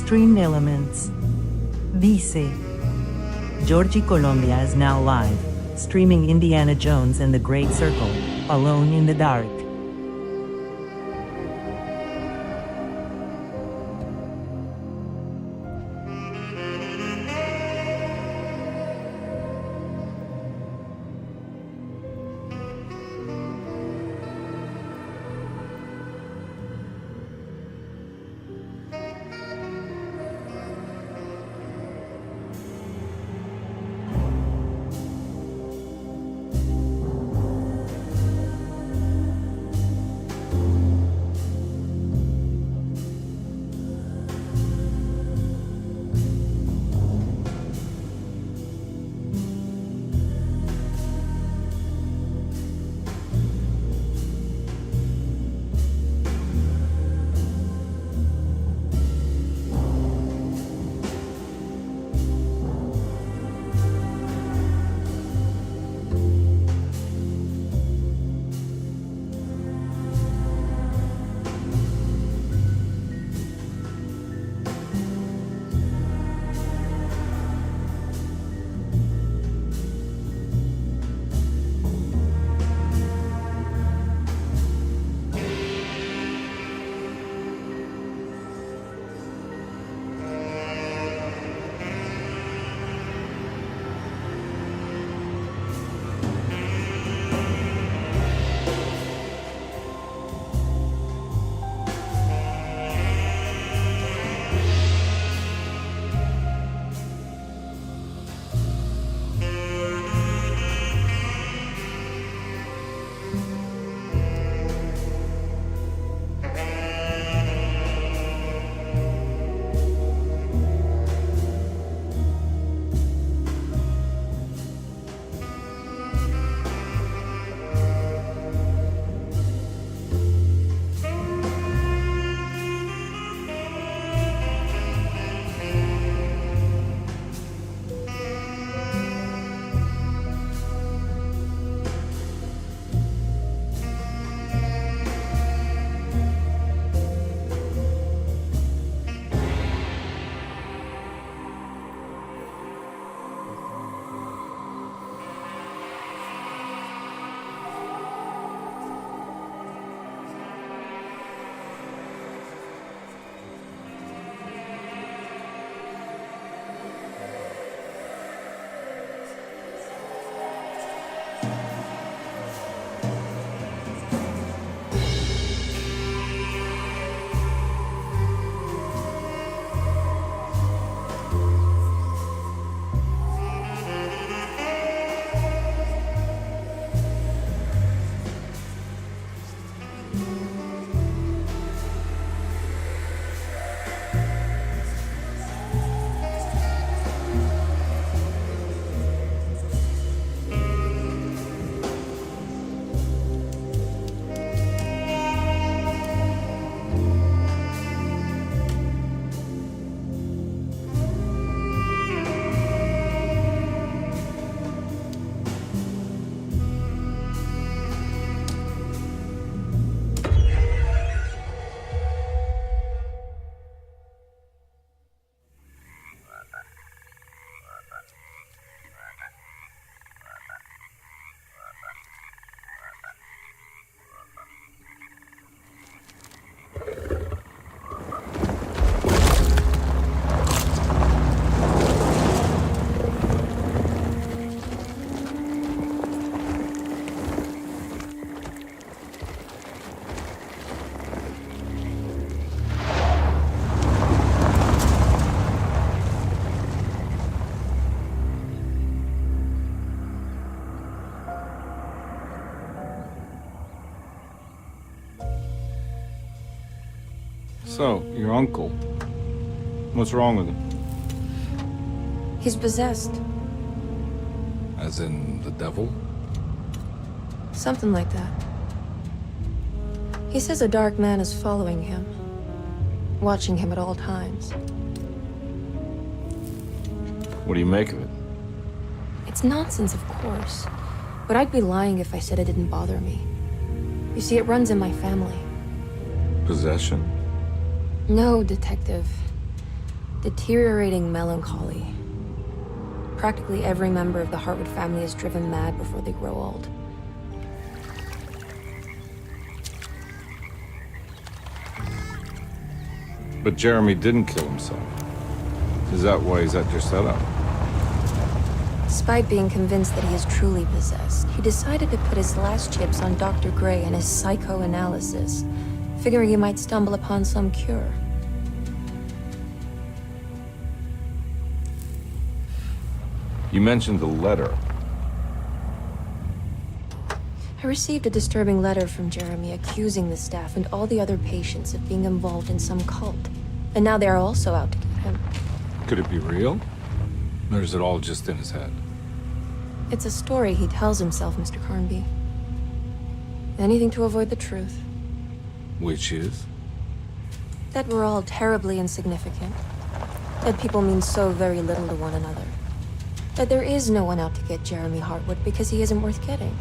Stream elements. Vice. Georgie Colombia is now live, streaming Indiana Jones and the Great Circle, Alone in the Dark. So, your uncle. What's wrong with him? He's possessed. As in the devil? Something like that. He says a dark man is following him, watching him at all times. What do you make of it? It's nonsense, of course. But I'd be lying if I said it didn't bother me. You see, it runs in my family. Possession? No, Detective. Deteriorating melancholy. Practically every member of the Hartwood family is driven mad before they grow old. But Jeremy didn't kill himself. Is that why he's at your setup? Despite being convinced that he is truly possessed, he decided to put his last chips on Dr. Gray and his psychoanalysis, figuring he might stumble upon some cure. You mentioned the letter. I received a disturbing letter from Jeremy accusing the staff and all the other patients of being involved in some cult. And now they are also out to get him. Could it be real? Or is it all just in his head? It's a story he tells himself, Mr. Carnby. Anything to avoid the truth. Which is? That we're all terribly insignificant. That people mean so very little to one another. That there is no one out to get Jeremy Hartwood because he isn't worth getting.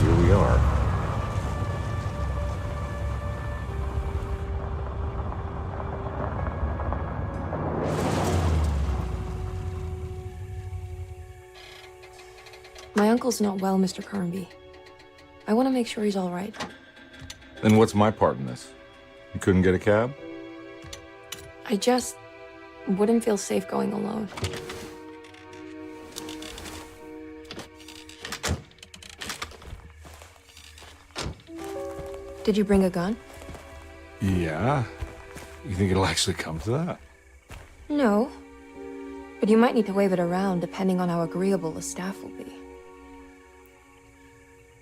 Here we are. My uncle's not well, Mr. Carnby. I want to make sure he's all right. Then what's my part in this? You couldn't get a cab? I just wouldn't feel safe going alone. Did you bring a gun? Yeah. You think it'll actually come to that? No. But you might need to wave it around depending on how agreeable the staff will be.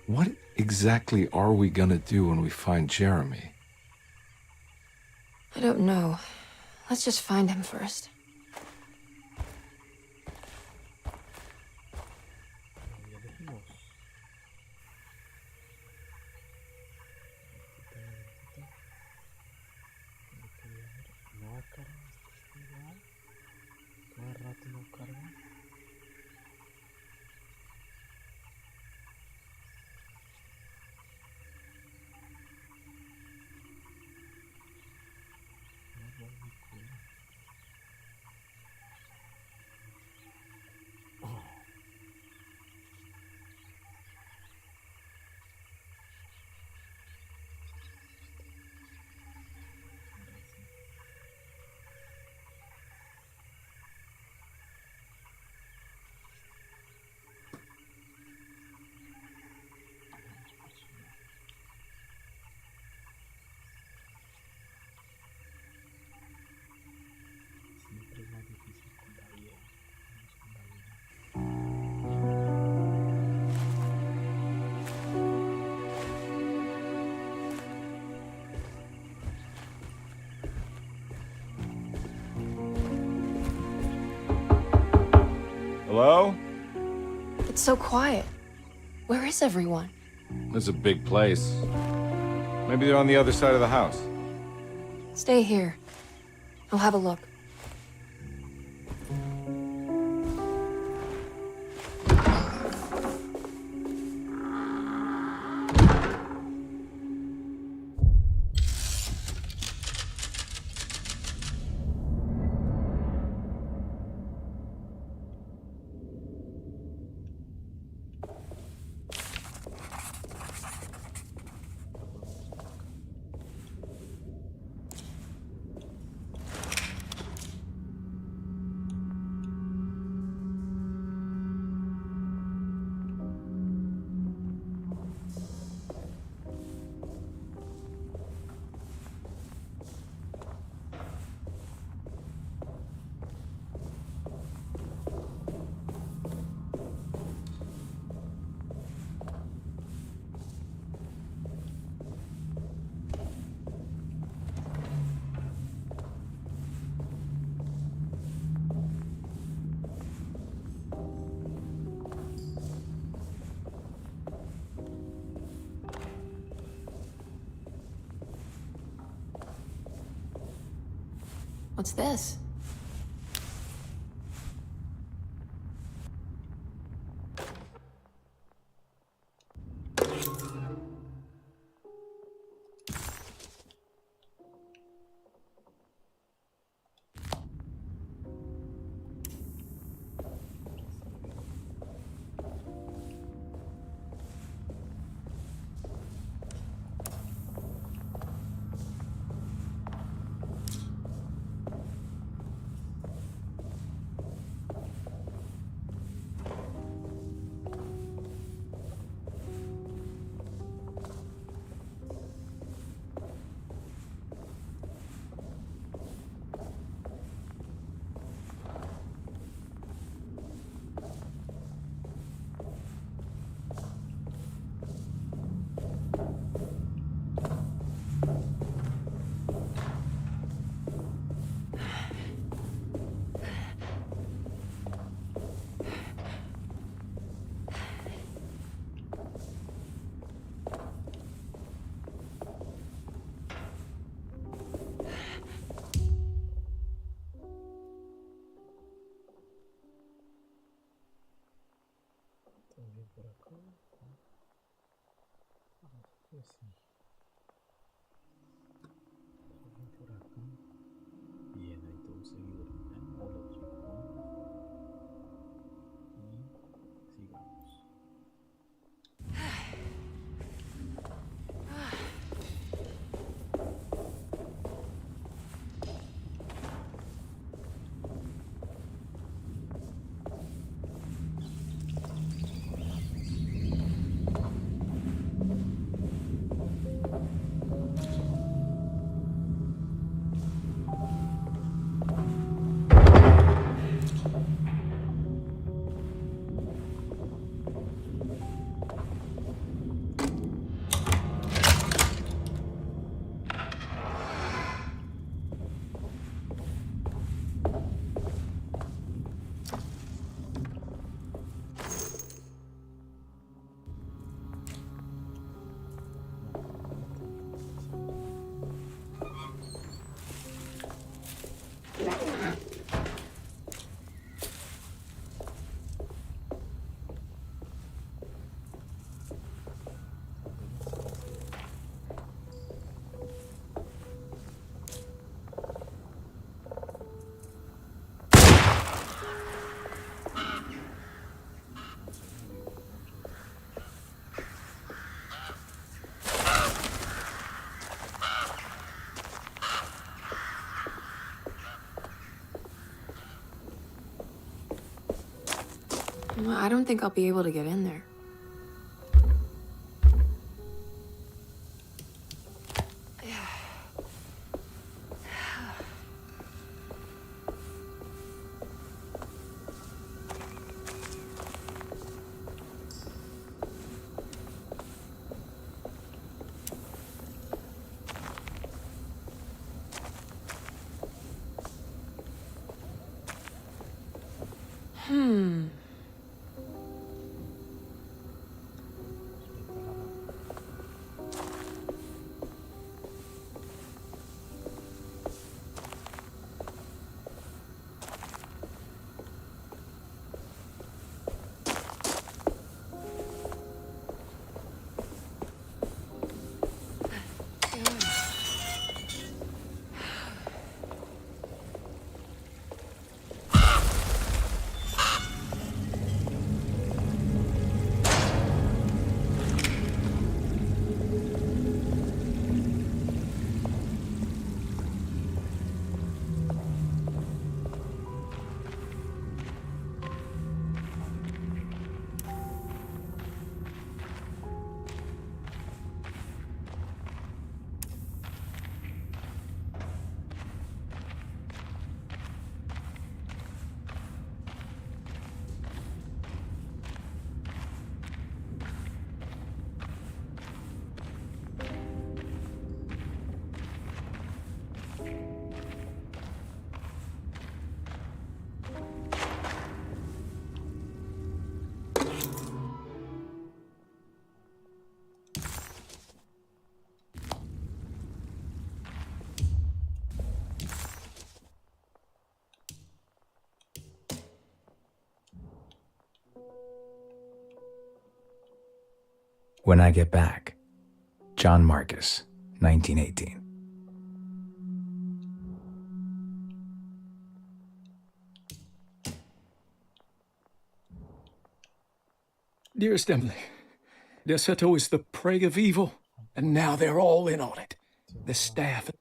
What exactly are we gonna do when we find Jeremy? I don't know. Let's just find him first. Hello? It's so quiet. Where is everyone? This is a big place. Maybe they're on the other side of the house. Stay here. I'll have a look. What's this? 뭐랄까? 스트레스 뭐랄까? Viene y todo seguido hola chicos y sigamos. Well, I don't think I'll be able to get in there. When I Get Back, John Marcus, 1918. Dearest Emily, Deseto is the prey of evil, and now they're all in on it. The staff.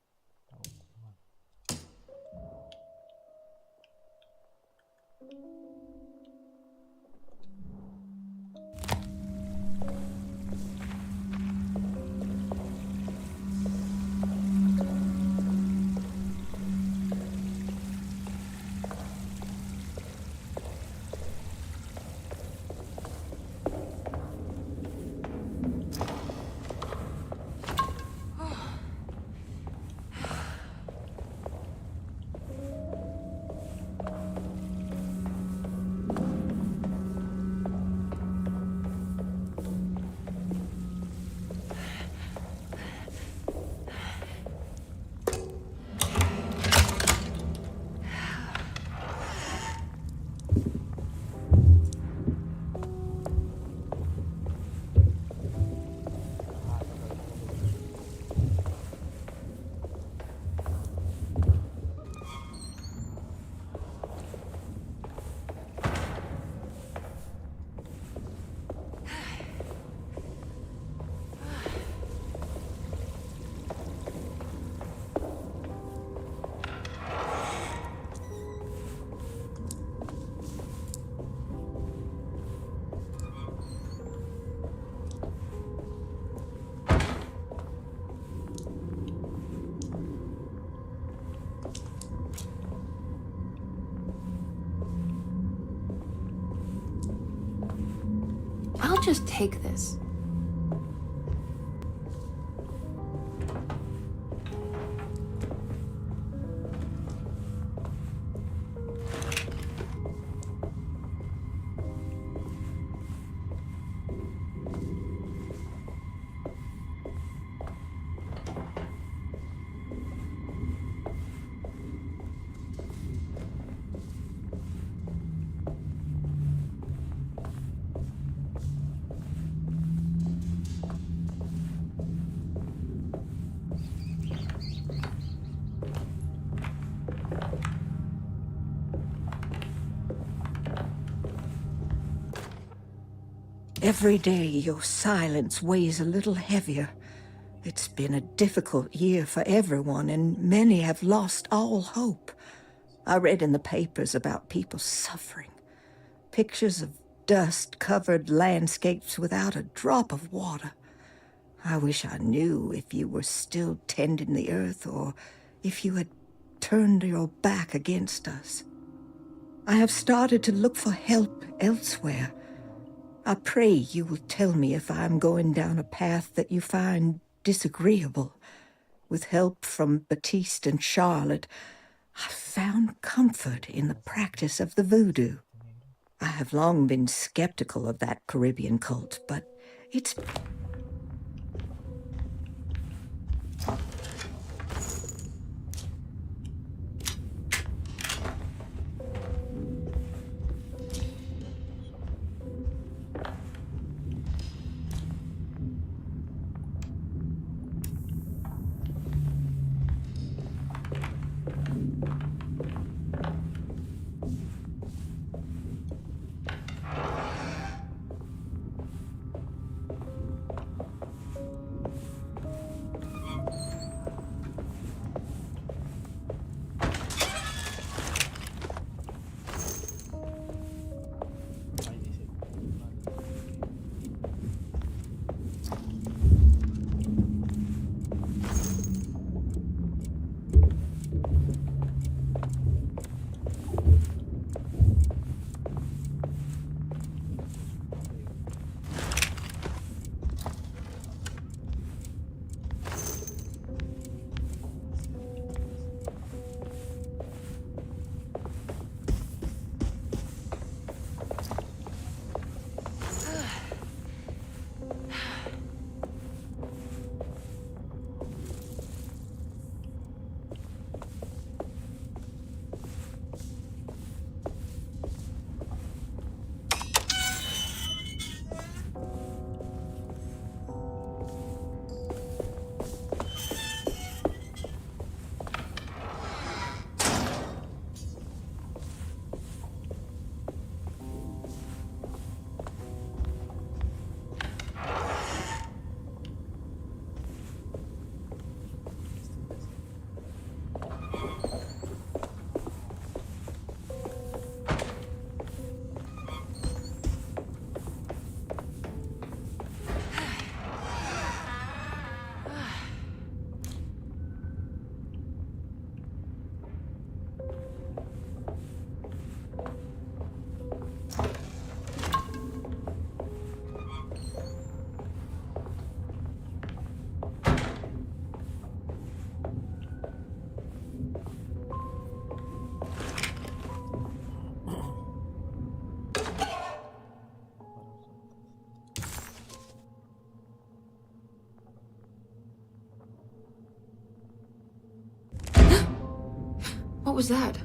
just take this. Every day, your silence weighs a little heavier. It's been a difficult year for everyone, and many have lost all hope. I read in the papers about people suffering. Pictures of dust-covered landscapes without a drop of water. I wish I knew if you were still tending the earth or if you had turned your back against us. I have started to look for help elsewhere. I pray you will tell me if I am going down a path that you find disagreeable. With help from Baptiste and Charlotte, I found comfort in the practice of the voodoo. I have long been skeptical of that Caribbean cult, but it's... What was that?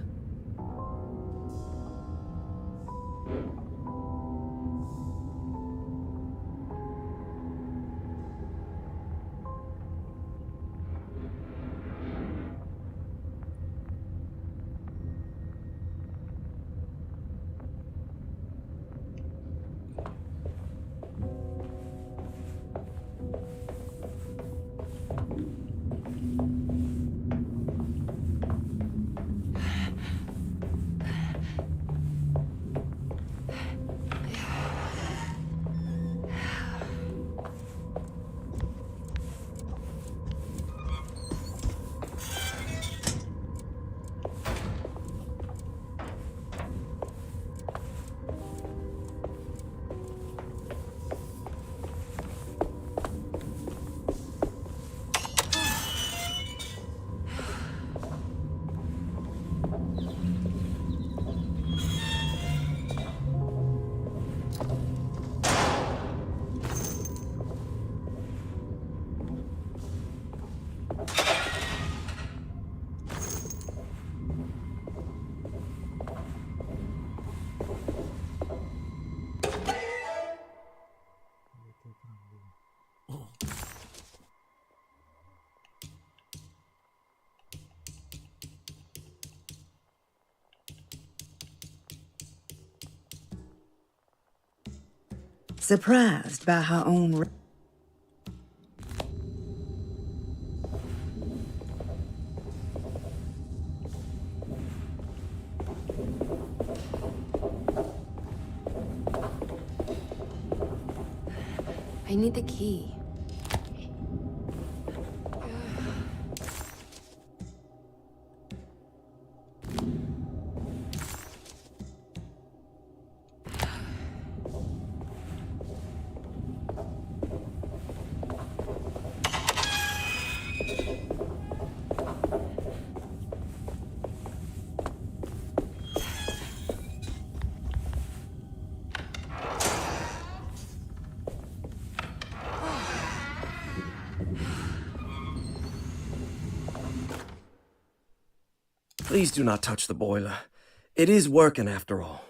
Surprised by her own. I need the key. Please do not touch the boiler. It is working after all.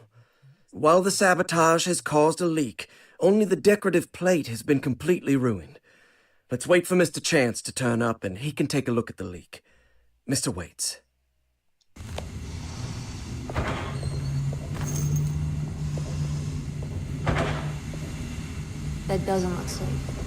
While the sabotage has caused a leak, only the decorative plate has been completely ruined. Let's wait for Mr. Chance to turn up and he can take a look at the leak. Mr. Waits. That doesn't look safe.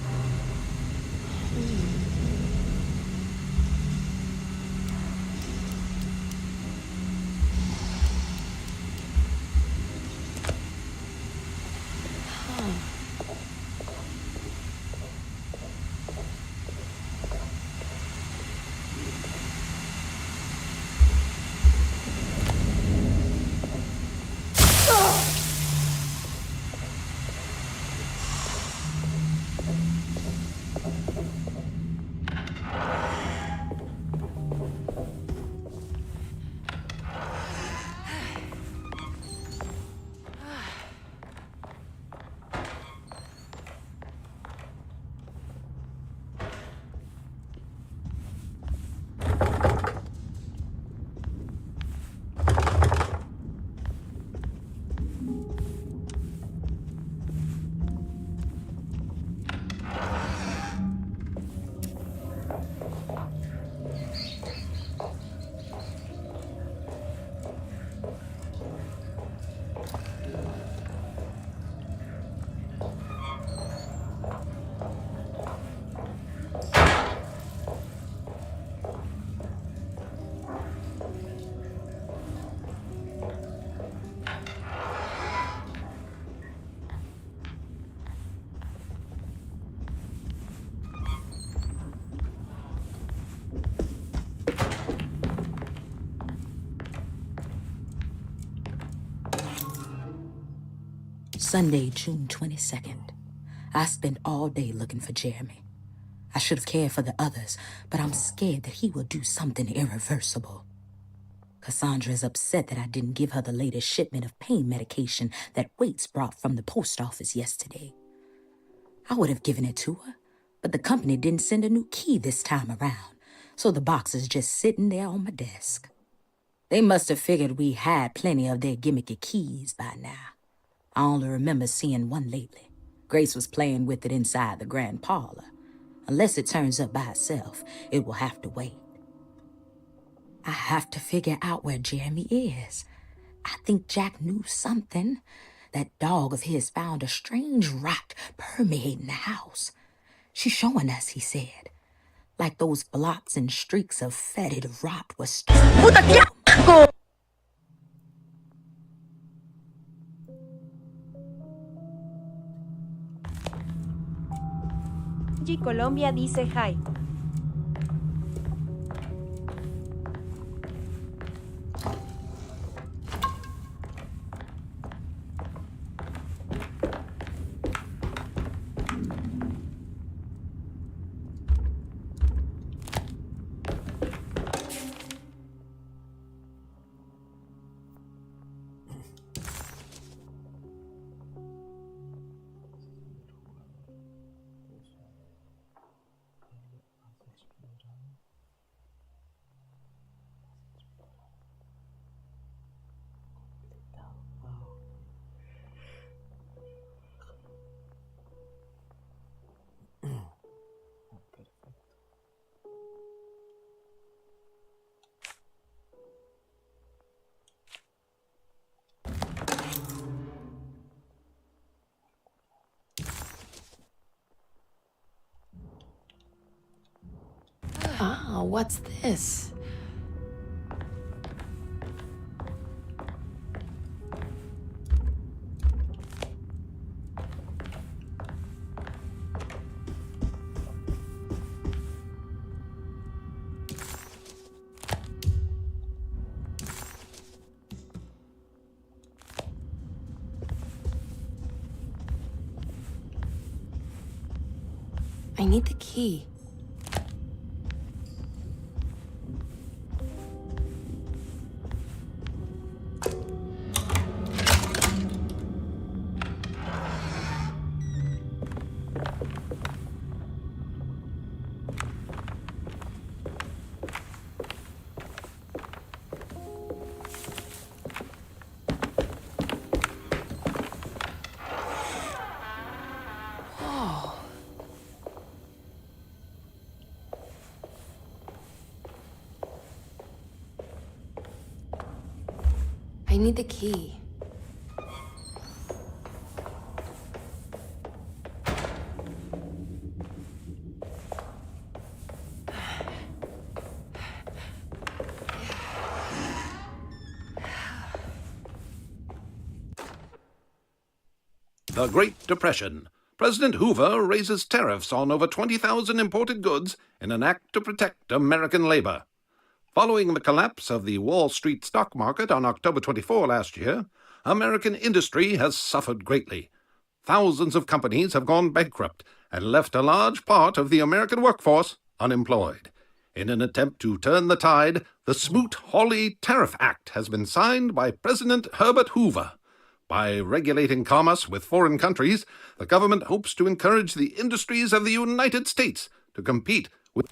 Sunday, June 22nd. I spent all day looking for Jeremy. I should have cared for the others, but I'm scared that he will do something irreversible. Cassandra is upset that I didn't give her the latest shipment of pain medication that Waits brought from the post office yesterday. I would have given it to her, but the company didn't send a new key this time around, so the box is just sitting there on my desk. They must have figured we had plenty of their gimmicky keys by now. I only remember seeing one lately. Grace was playing with it inside the grand parlor. Unless it turns up by itself, it will have to wait. I have to figure out where Jeremy is. I think Jack knew something. That dog of his found a strange rot permeating the house. She's showing us, he said. Like those blots and streaks of fetid rot were Colombia dice hi. Oh, what's this? I need the key. I need the key. The Great Depression. President Hoover raises tariffs on over 20,000 imported goods in an act to protect American labor. Following the collapse of the Wall Street stock market on October 24 last year, American industry has suffered greatly. Thousands of companies have gone bankrupt and left a large part of the American workforce unemployed. In an attempt to turn the tide, the Smoot-Hawley Tariff Act has been signed by President Herbert Hoover. By regulating commerce with foreign countries, the government hopes to encourage the industries of the United States to compete with...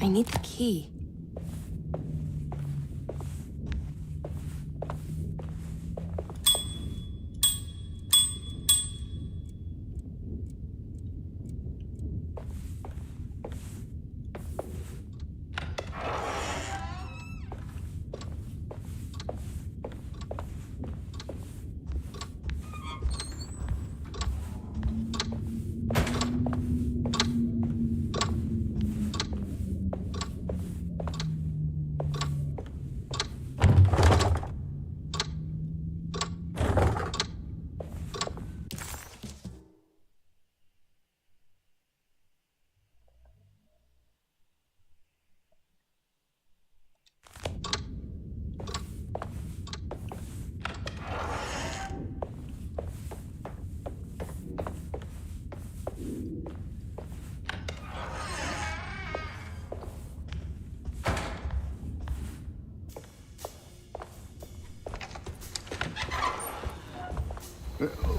I need the key.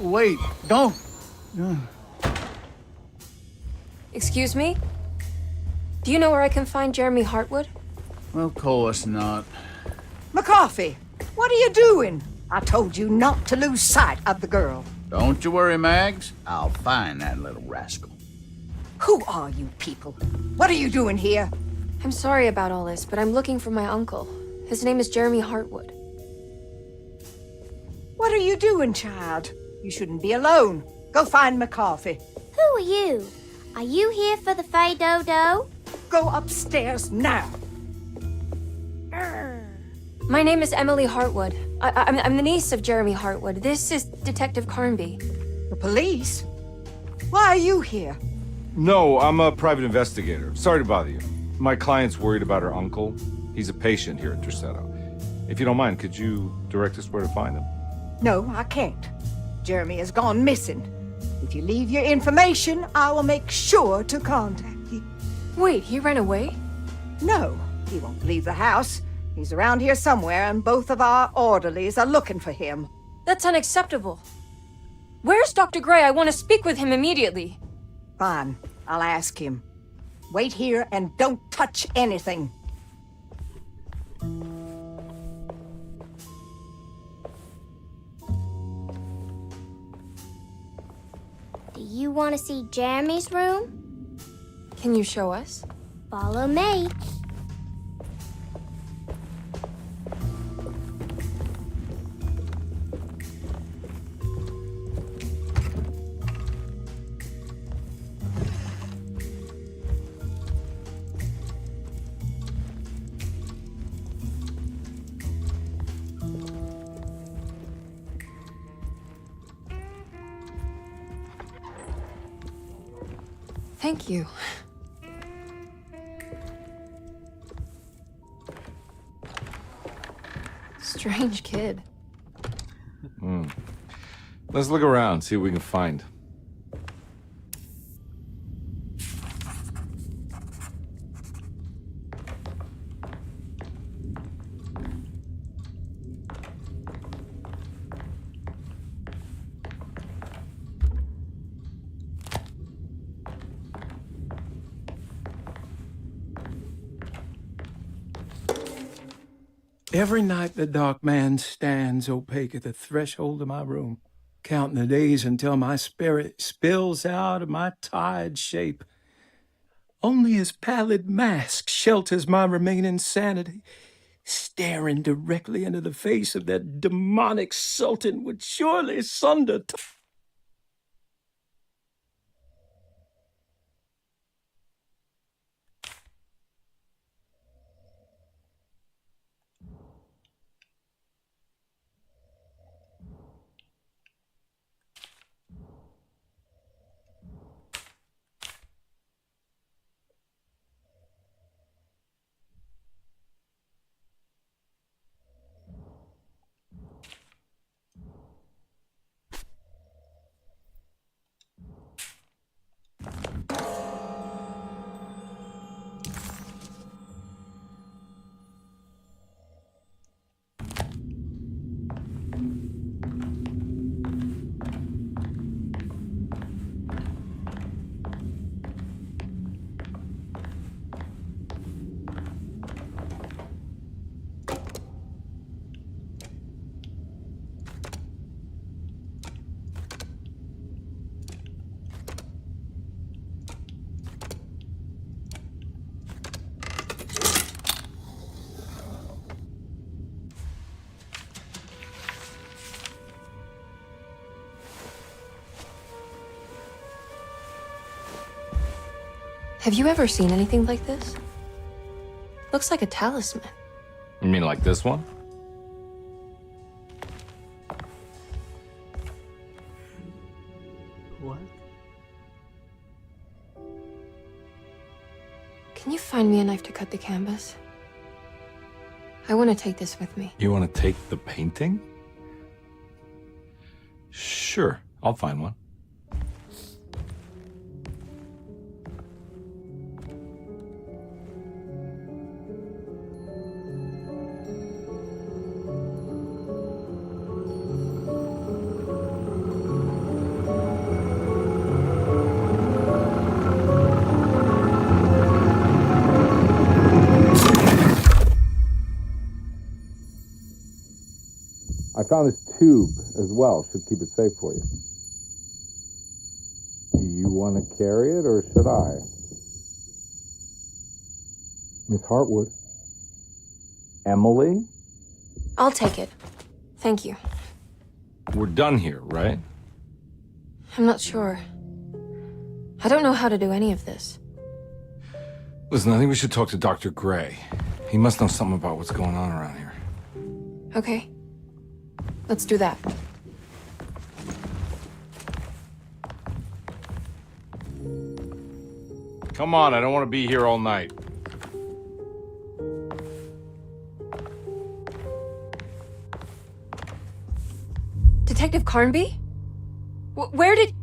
Wait, don't. Excuse me? Do you know where I can find Jeremy Hartwood? Of course not. McCarthy, what are you doing? I told you not to lose sight of the girl. Don't you worry, Mags. I'll find that little rascal. Who are you people? What are you doing here? I'm sorry about all this, but I'm looking for my uncle. His name is Jeremy Hartwood. What are you doing, child? You shouldn't be alone. Go find McCarthy. Who are you? Are you here for the Fay-Do-Do? Go upstairs now. My name is Emily Hartwood. I'm the niece of Jeremy Hartwood. This is Detective Carnby. The police? Why are you here? No, I'm a private investigator. Sorry to bother you. My client's worried about her uncle. He's a patient here at Tercetto. If you don't mind, could you direct us where to find him? No, I can't. Jeremy has gone missing. If you leave your information, I will make sure to contact you. Wait, he ran away? No, he won't leave the house. He's around here somewhere, and both of our orderlies are looking for him. That's unacceptable. Where's Dr. Gray? I want to speak with him immediately. Fine, I'll ask him. Wait here and don't touch anything. Do you want to see Jeremy's room? Can you show us? Follow me. Thank you. Strange kid. Let's look around, see what we can find. Every night the dark man stands opaque at the threshold of my room, counting the days until my spirit spills out of my tired shape. Only his pallid mask shelters my remaining sanity. Staring directly into the face of that demonic sultan would surely sunder. Have you ever seen anything like this? Looks like a talisman. You mean like this one? What? Can you find me a knife to cut the canvas? I want to take this with me. You want to take the painting? Sure, I'll find one. I found this tube as well. Should keep it safe for you. Do you want to carry it or should I? Miss Hartwood? Emily? I'll take it. Thank you. We're done here, right? I'm not sure. I don't know how to do any of this. Listen, I think we should talk to Dr. Gray. He must know something about what's going on around here. Okay. Let's do that. Come on, I don't want to be here all night. Detective Carnby? Where did...